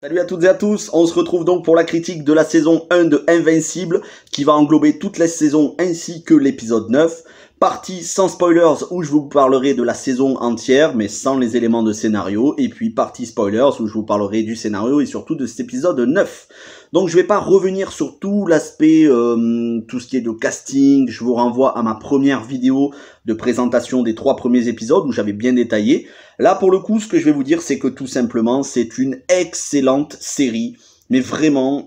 Salut à toutes et à tous, on se retrouve donc pour la critique de la saison 1 de Invincible qui va englober toute la saison ainsi que l'épisode 9. Partie sans spoilers où je vous parlerai de la saison entière mais sans les éléments de scénario. Et puis partie spoilers où je vous parlerai du scénario et surtout de cet épisode 9. Donc je vais pas revenir sur tout l'aspect, tout ce qui est de casting. Je vous renvoie à ma première vidéo de présentation des 3 premiers épisodes où j'avais bien détaillé. Là pour le coup ce que je vais vous dire c'est que tout simplement c'est une excellente série. Mais vraiment,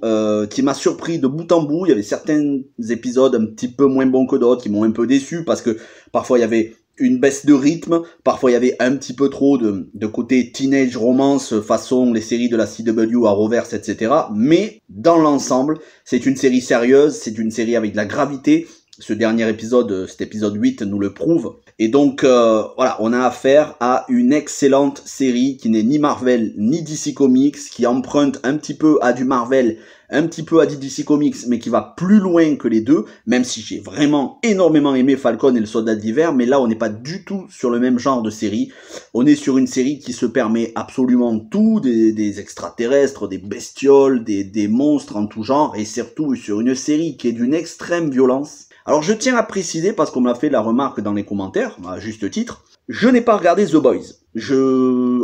qui m'a surpris de bout en bout. Il y avait certains épisodes un petit peu moins bons que d'autres, qui m'ont un peu déçu, parce que parfois il y avait une baisse de rythme, parfois il y avait un petit peu trop de côté teenage romance, façon les séries de la CW, Arrowverse, etc. Mais, dans l'ensemble, c'est une série sérieuse, c'est une série avec de la gravité. Ce dernier épisode, cet épisode 8, nous le prouve. Et donc, voilà, on a affaire à une excellente série qui n'est ni Marvel ni DC Comics, qui emprunte un petit peu à du Marvel, un petit peu à du DC Comics, mais qui va plus loin que les deux, même si j'ai vraiment énormément aimé Falcon et le Soldat d'hiver, mais là, on n'est pas du tout sur le même genre de série. On est sur une série qui se permet absolument tout, des extraterrestres, des bestioles, des monstres en tout genre, et surtout sur une série qui est d'une extrême violence. Alors je tiens à préciser, parce qu'on m'a fait la remarque dans les commentaires, à juste titre, je n'ai pas regardé The Boys.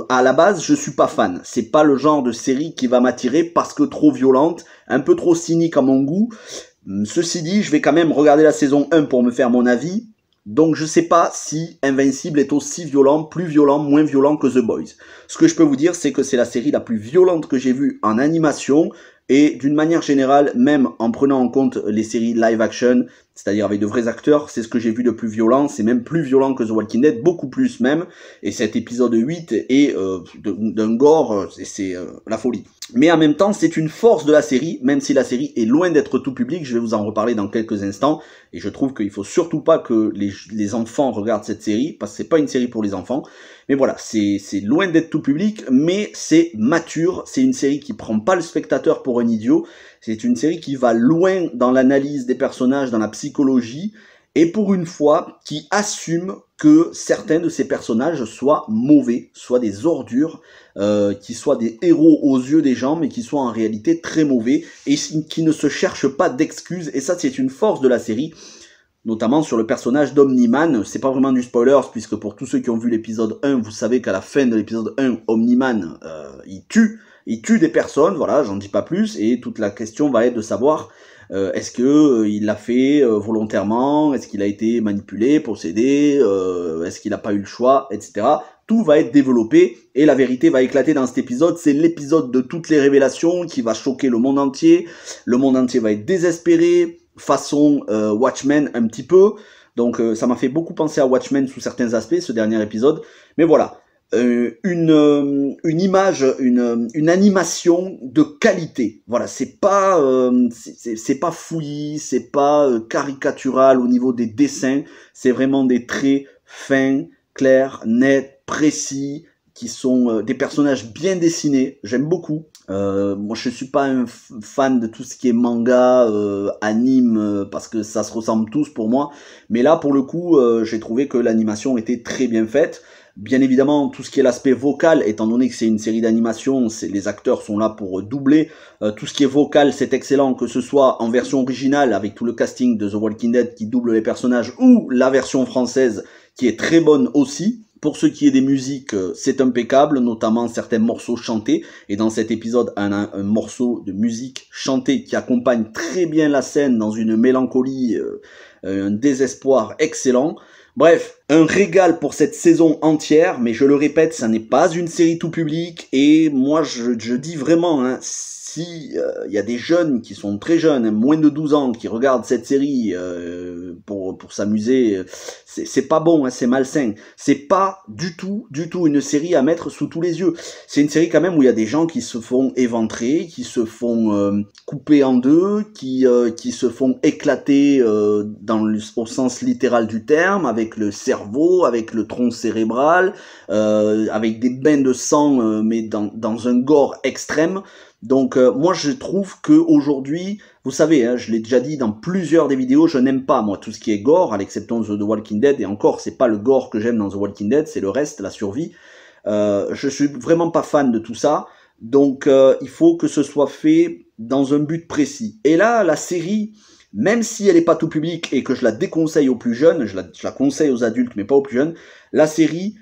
À la base, je suis pas fan. C'est pas le genre de série qui va m'attirer parce que trop violente, un peu trop cynique à mon goût. Ceci dit, je vais quand même regarder la saison 1 pour me faire mon avis. Donc je sais pas si Invincible est aussi violent, plus violent, moins violent que The Boys. Ce que je peux vous dire, c'est que c'est la série la plus violente que j'ai vue en animation. Et d'une manière générale, même en prenant en compte les séries live action, c'est-à-dire avec de vrais acteurs, c'est ce que j'ai vu de plus violent, c'est même plus violent que The Walking Dead, beaucoup plus même, et cet épisode 8 est d'un gore, c'est la folie. Mais en même temps, c'est une force de la série, même si la série est loin d'être tout public, je vais vous en reparler dans quelques instants, et je trouve qu'il faut surtout pas que les enfants regardent cette série, parce que c'est pas une série pour les enfants, mais voilà, c'est loin d'être tout public, mais c'est mature, c'est une série qui prend pas le spectateur pour un idiot, c'est une série qui va loin dans l'analyse des personnages, dans la psychologie, et pour une fois, qui assume que certains de ces personnages soient mauvais, soient des ordures, qui soient des héros aux yeux des gens, mais qui soient en réalité très mauvais, et qui ne se cherchent pas d'excuses, et ça c'est une force de la série, notamment sur le personnage d'Omni-Man. C'est pas vraiment du spoilers, puisque pour tous ceux qui ont vu l'épisode 1, vous savez qu'à la fin de l'épisode 1, Omni-Man, il tue des personnes, voilà, j'en dis pas plus, et toute la question va être de savoir est-ce que il l'a fait volontairement, est-ce qu'il a été manipulé, possédé, est-ce qu'il n'a pas eu le choix, etc. Tout va être développé et la vérité va éclater dans cet épisode. C'est l'épisode de toutes les révélations qui va choquer le monde entier. Le monde entier va être désespéré, façon Watchmen un petit peu. Donc ça m'a fait beaucoup penser à Watchmen sous certains aspects, ce dernier épisode. Mais voilà. Une image, une animation de qualité. Voilà, c'est pas fouillis, c'est pas caricatural au niveau des dessins. C'est vraiment des traits fins, clairs, nets, précis, qui sont des personnages bien dessinés. J'aime beaucoup. Moi, je suis pas un fan de tout ce qui est manga, anime, parce que ça se ressemble tous pour moi. Mais là, pour le coup, j'ai trouvé que l'animation était très bien faite. Bien évidemment, tout ce qui est l'aspect vocal, étant donné que c'est une série d'animation, les acteurs sont là pour doubler. Tout ce qui est vocal, c'est excellent, que ce soit en version originale, avec tout le casting de The Walking Dead qui double les personnages, ou la version française, qui est très bonne aussi. Pour ce qui est des musiques, c'est impeccable, notamment certains morceaux chantés. Et dans cet épisode, on a un morceau de musique chantée qui accompagne très bien la scène dans une mélancolie, un désespoir excellent. Bref, un régal pour cette saison entière, mais je le répète, ça n'est pas une série tout public, et moi je dis vraiment, hein, si y a des jeunes qui sont très jeunes, hein, moins de 12 ans, qui regardent cette série pour s'amuser, c'est pas bon, hein, c'est malsain. C'est pas du tout une série à mettre sous tous les yeux. C'est une série quand même où il y a des gens qui se font éventrer, qui se font couper en deux, qui se font éclater au sens littéral du terme, avec le cerveau, avec le tronc cérébral, avec des bains de sang, mais dans un gore extrême. Donc moi je trouve que aujourd'hui, vous savez, hein, je l'ai déjà dit dans plusieurs des vidéos, je n'aime pas moi tout ce qui est gore, à l'exception de The Walking Dead, et encore c'est pas le gore que j'aime dans The Walking Dead, c'est le reste, la survie. Je suis vraiment pas fan de tout ça. Donc il faut que ce soit fait dans un but précis. Et là, la série, même si elle n'est pas tout public et que je la déconseille aux plus jeunes, je la conseille aux adultes mais pas aux plus jeunes, la série,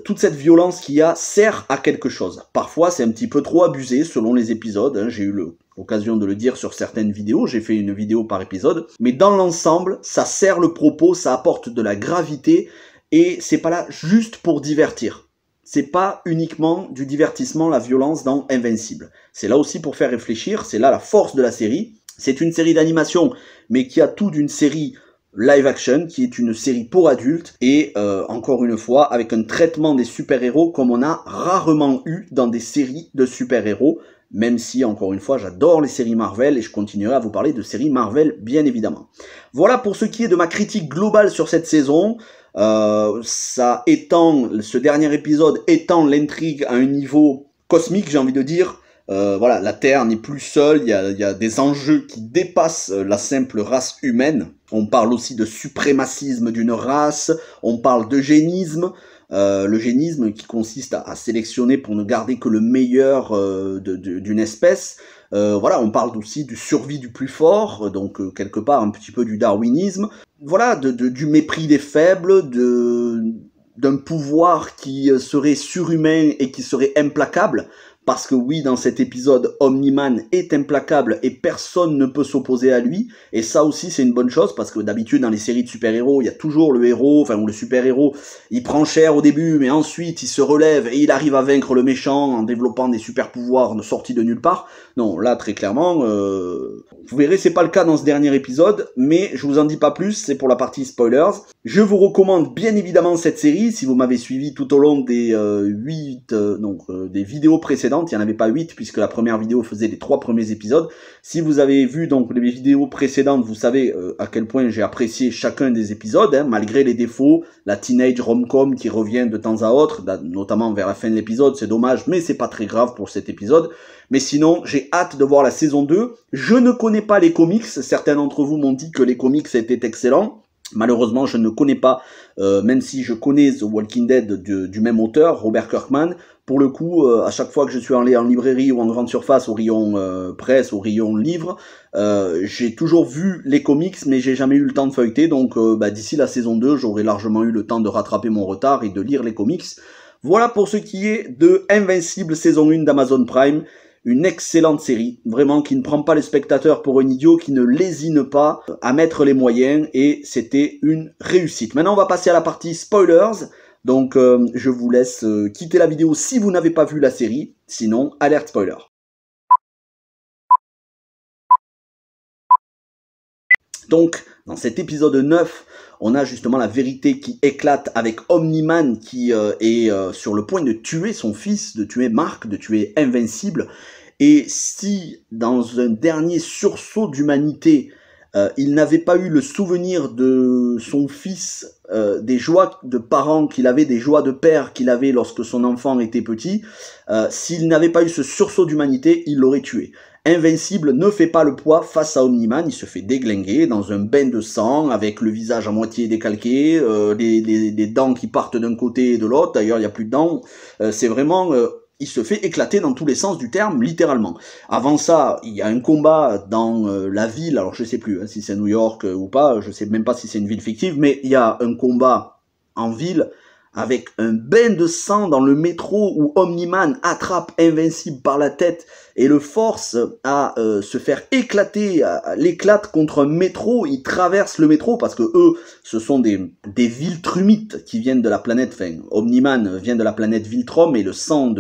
toute cette violence qu'il y a sert à quelque chose. Parfois c'est un petit peu trop abusé selon les épisodes, hein. J'ai eu l'occasion de le dire sur certaines vidéos, j'ai fait une vidéo par épisode, mais dans l'ensemble ça sert le propos, ça apporte de la gravité et c'est pas là juste pour divertir. C'est pas uniquement du divertissement, la violence dans Invincible. C'est là aussi pour faire réfléchir, c'est là la force de la série. C'est une série d'animation, mais qui a tout d'une série live action, qui est une série pour adultes, et encore une fois, avec un traitement des super-héros comme on a rarement eu dans des séries de super-héros, même si, encore une fois, j'adore les séries Marvel, et je continuerai à vous parler de séries Marvel, bien évidemment. Voilà pour ce qui est de ma critique globale sur cette saison. Ça étend, ce dernier épisode étend l'intrigue à un niveau cosmique, j'ai envie de dire. Voilà, la Terre n'est plus seule, il y a des enjeux qui dépassent la simple race humaine. On parle aussi de suprémacisme d'une race, on parle d'eugénisme, l'eugénisme qui consiste à sélectionner pour ne garder que le meilleur d'une espèce. Voilà, on parle aussi du survie du plus fort, donc quelque part un petit peu du darwinisme. Voilà, du mépris des faibles, d'un pouvoir qui serait surhumain et qui serait implacable. Parce que oui, dans cet épisode, Omni-Man est implacable et personne ne peut s'opposer à lui. Et ça aussi, c'est une bonne chose, parce que d'habitude, dans les séries de super-héros, il y a toujours le héros, enfin, ou le super-héros, il prend cher au début, mais ensuite, il se relève et il arrive à vaincre le méchant en développant des super-pouvoirs sortis de nulle part. Non, là, très clairement, vous verrez, c'est pas le cas dans ce dernier épisode, mais je vous en dis pas plus, c'est pour la partie spoilers. Je vous recommande bien évidemment cette série, si vous m'avez suivi tout au long des des vidéos précédentes. Il n'y en avait pas 8 puisque la première vidéo faisait les 3 premiers épisodes. Si vous avez vu donc les vidéos précédentes, vous savez à quel point j'ai apprécié chacun des épisodes, hein, malgré les défauts, la teenage rom-com qui revient de temps à autre, notamment vers la fin de l'épisode, c'est dommage, mais c'est pas très grave pour cet épisode. Mais sinon, j'ai hâte de voir la saison 2. Je ne connais pas les comics, certains d'entre vous m'ont dit que les comics étaient excellents. Malheureusement, je ne connais pas, même si je connais The Walking Dead du même auteur, Robert Kirkman. Pour le coup, à chaque fois que je suis allé en librairie ou en grande surface, au rayon presse, au rayon livre, j'ai toujours vu les comics, mais j'ai jamais eu le temps de feuilleter. Donc d'ici la saison 2, j'aurai largement eu le temps de rattraper mon retard et de lire les comics. Voilà pour ce qui est de Invincible saison 1 d'Amazon Prime. Une excellente série, vraiment, qui ne prend pas les spectateurs pour un idiot, qui ne lésine pas à mettre les moyens, et c'était une réussite. Maintenant, on va passer à la partie spoilers, donc je vous laisse quitter la vidéo si vous n'avez pas vu la série, sinon, alerte spoiler. Donc, dans cet épisode 9, on a justement la vérité qui éclate avec Omni-Man qui est sur le point de tuer son fils, de tuer Mark, de tuer Invincible. Et si, dans un dernier sursaut d'humanité, il n'avait pas eu le souvenir de son fils, des joies de parents qu'il avait, des joies de père qu'il avait lorsque son enfant était petit, s'il n'avait pas eu ce sursaut d'humanité, il l'aurait tué. Invincible ne fait pas le poids face à Omni-Man, il se fait déglinguer dans un bain de sang, avec le visage à moitié décalqué, les dents qui partent d'un côté et de l'autre, d'ailleurs il n'y a plus de dents, c'est vraiment... il se fait éclater dans tous les sens du terme, littéralement. Avant ça, il y a un combat dans la ville, alors je sais plus hein, si c'est New York ou pas, je sais même pas si c'est une ville fictive, mais il y a un combat en ville avec un bain de sang dans le métro où Omni-Man attrape Invincible par la tête et le force à se faire éclater, l'éclate contre un métro. Il traverse le métro parce que eux, ce sont des Viltrumites qui viennent de la planète, enfin, Omni-Man vient de la planète Viltrum et le sang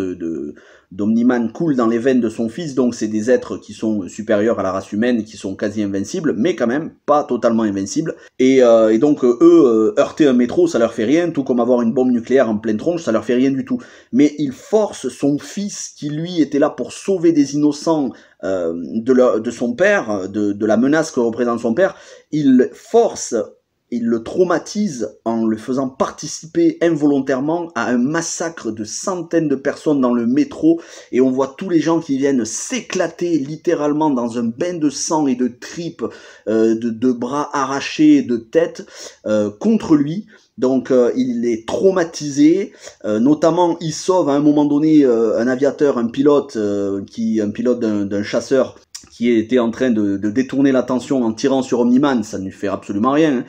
d'Omni-Man coule dans les veines de son fils, donc c'est des êtres qui sont supérieurs à la race humaine, qui sont quasi invincibles, mais quand même pas totalement invincibles. Et donc eux, heurter un métro, ça leur fait rien, tout comme avoir une bombe nucléaire en pleine tronche, ça leur fait rien du tout. Mais il force son fils, qui lui était là pour sauver des innocents de son père, de la menace que représente son père, il force il le traumatise en le faisant participer involontairement à un massacre de centaines de personnes dans le métro, et on voit tous les gens qui viennent s'éclater littéralement dans un bain de sang et de tripes, de bras arrachés, de têtes, contre lui. Donc il est traumatisé, notamment il sauve à un moment donné un aviateur, un pilote d'un chasseur qui était en train de détourner l'attention en tirant sur Omni-Man, ça ne lui fait absolument rien.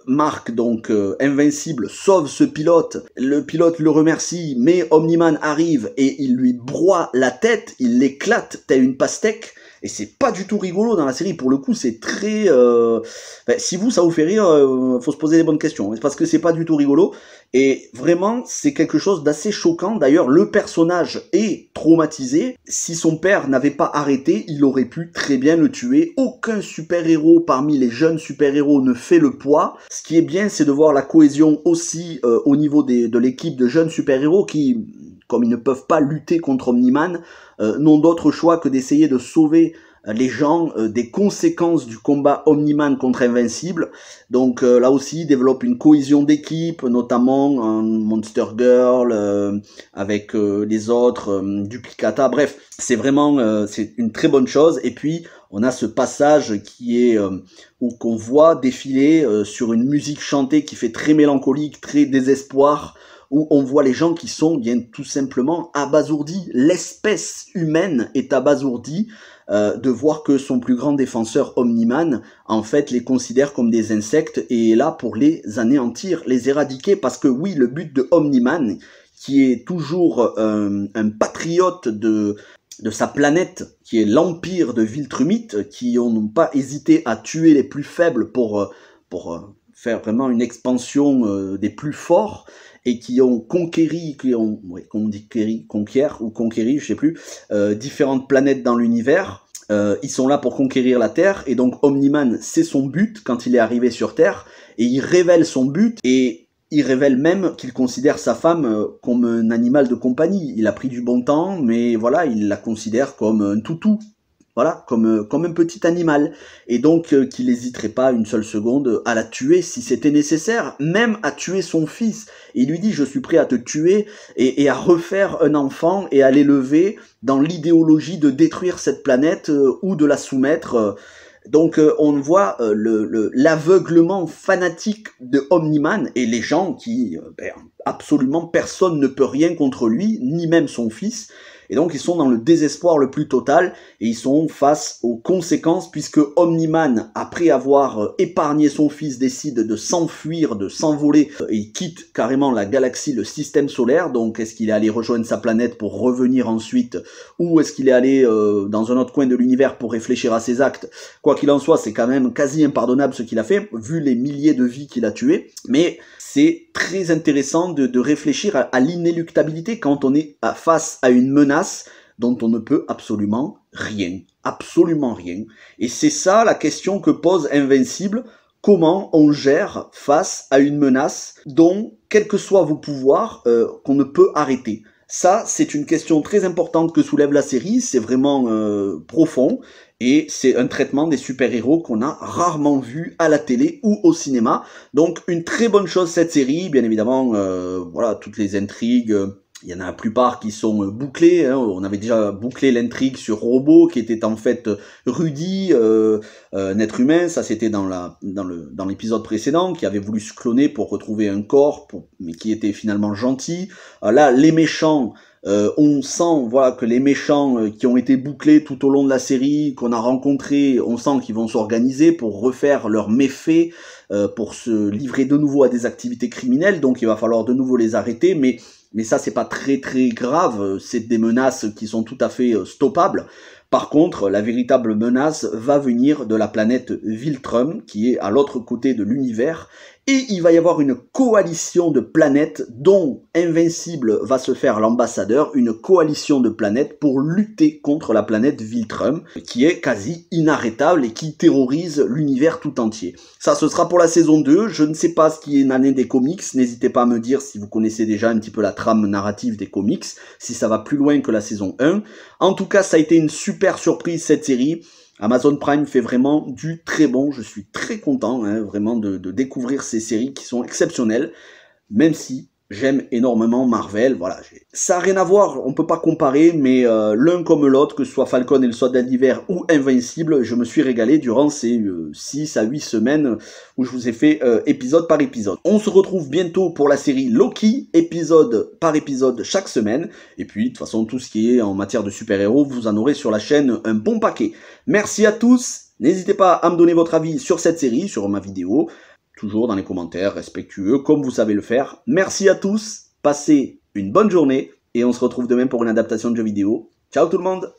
Mark, donc invincible, sauve ce pilote, le pilote le remercie, mais Omni-Man arrive et il lui broie la tête, il l'éclate telle une pastèque. Et c'est pas du tout rigolo dans la série, pour le coup c'est très... si vous, ça vous fait rire, faut se poser les bonnes questions, parce que c'est pas du tout rigolo, et vraiment c'est quelque chose d'assez choquant. D'ailleurs le personnage est traumatisé, si son père n'avait pas arrêté, il aurait pu très bien le tuer. Aucun super-héros parmi les jeunes super-héros ne fait le poids. Ce qui est bien, c'est de voir la cohésion aussi au niveau de l'équipe de jeunes super-héros qui, comme ils ne peuvent pas lutter contre Omni-Man, n'ont d'autre choix que d'essayer de sauver les gens des conséquences du combat Omni-Man contre Invincible. Donc là aussi, ils développent une cohésion d'équipe, notamment Monster Girl, avec les autres, Duplicata, bref, c'est vraiment c'est une très bonne chose. Et puis, on a ce passage qui est où qu'on voit défiler sur une musique chantée qui fait très mélancolique, très désespoir, où on voit les gens qui sont bien tout simplement abasourdis. L'espèce humaine est abasourdie de voir que son plus grand défenseur Omni-Man, en fait, les considère comme des insectes et est là pour les anéantir, les éradiquer, parce que oui, le but de Omni-Man, qui est toujours un patriote de sa planète, qui est l'empire de Viltrumit, qui n'ont pas hésité à tuer les plus faibles pour faire vraiment une expansion des plus forts, et qui ont conquéri, conquéri, je sais plus, différentes planètes dans l'univers. Ils sont là pour conquérir la Terre, et donc Omni-Man, c'est son but quand il est arrivé sur Terre, et il révèle son but, et il révèle même qu'il considère sa femme comme un animal de compagnie. Il a pris du bon temps, mais voilà, il la considère comme un toutou. Voilà, comme un petit animal. Et donc, qu'il n'hésiterait pas une seule seconde à la tuer si c'était nécessaire, même à tuer son fils. Et il lui dit, je suis prêt à te tuer et à refaire un enfant et à l'élever dans l'idéologie de détruire cette planète ou de la soumettre. Donc on voit l'aveuglement fanatique de Omni-Man, et les gens qui, absolument personne ne peut rien contre lui, ni même son fils. Et donc ils sont dans le désespoir le plus total, et ils sont face aux conséquences, puisque Omni-Man, après avoir épargné son fils, décide de s'enfuir, de s'envoler, et il quitte carrément la galaxie, le système solaire. Donc est-ce qu'il est allé rejoindre sa planète pour revenir ensuite, ou est-ce qu'il est allé dans un autre coin de l'univers pour réfléchir à ses actes? Quoi qu'il en soit, c'est quand même quasi impardonnable ce qu'il a fait, vu les milliers de vies qu'il a tuées, mais c'est très intéressant de réfléchir à l'inéluctabilité quand on est face à une menace dont on ne peut absolument rien. Absolument rien. Et c'est ça la question que pose Invincible. Comment on gère face à une menace dont, quels que soient vos pouvoirs, qu'on ne peut arrêter? Ça, c'est une question très importante que soulève la série, c'est vraiment profond, et c'est un traitement des super-héros qu'on a rarement vu à la télé ou au cinéma. Donc une très bonne chose cette série, bien évidemment, voilà, toutes les intrigues, il y en a la plupart qui sont bouclées, hein. On avait déjà bouclé l'intrigue sur Robo, qui était en fait Rudy, un être humain, ça c'était dans l'épisode précédent, qui avait voulu se cloner pour retrouver un corps, mais qui était finalement gentil. Là, les méchants, on sent voilà, que les méchants qui ont été bouclés tout au long de la série, qu'on a rencontrés, on sent qu'ils vont s'organiser pour refaire leurs méfaits, pour se livrer de nouveau à des activités criminelles, donc il va falloir de nouveau les arrêter, mais ça c'est pas très grave, c'est des menaces qui sont tout à fait stoppables. Par contre, la véritable menace va venir de la planète Viltrum, qui est à l'autre côté de l'univers, et il va y avoir une coalition de planètes dont Invincible va se faire l'ambassadeur, une coalition de planètes pour lutter contre la planète Viltrum, qui est quasi inarrêtable et qui terrorise l'univers tout entier. Ça, ce sera pour la saison 2, je ne sais pas ce qui est nané des comics, n'hésitez pas à me dire si vous connaissez déjà un petit peu la trame narrative des comics, si ça va plus loin que la saison 1. En tout cas, ça a été une super surprise cette série. Amazon Prime fait vraiment du très bon, je suis très content hein, vraiment de découvrir ces séries qui sont exceptionnelles, même si j'aime énormément Marvel, voilà. Ça n'a rien à voir, on peut pas comparer, mais l'un comme l'autre, que ce soit Falcon et le Soldat d'hiver ou Invincible, je me suis régalé durant ces 6 à 8 semaines où je vous ai fait épisode par épisode. On se retrouve bientôt pour la série Loki, épisode par épisode chaque semaine, et puis de toute façon tout ce qui est en matière de super-héros, vous en aurez sur la chaîne un bon paquet. Merci à tous, n'hésitez pas à me donner votre avis sur cette série, sur ma vidéo, toujours dans les commentaires, respectueux, comme vous savez le faire. Merci à tous, passez une bonne journée, et on se retrouve demain pour une adaptation de jeu vidéo. Ciao tout le monde!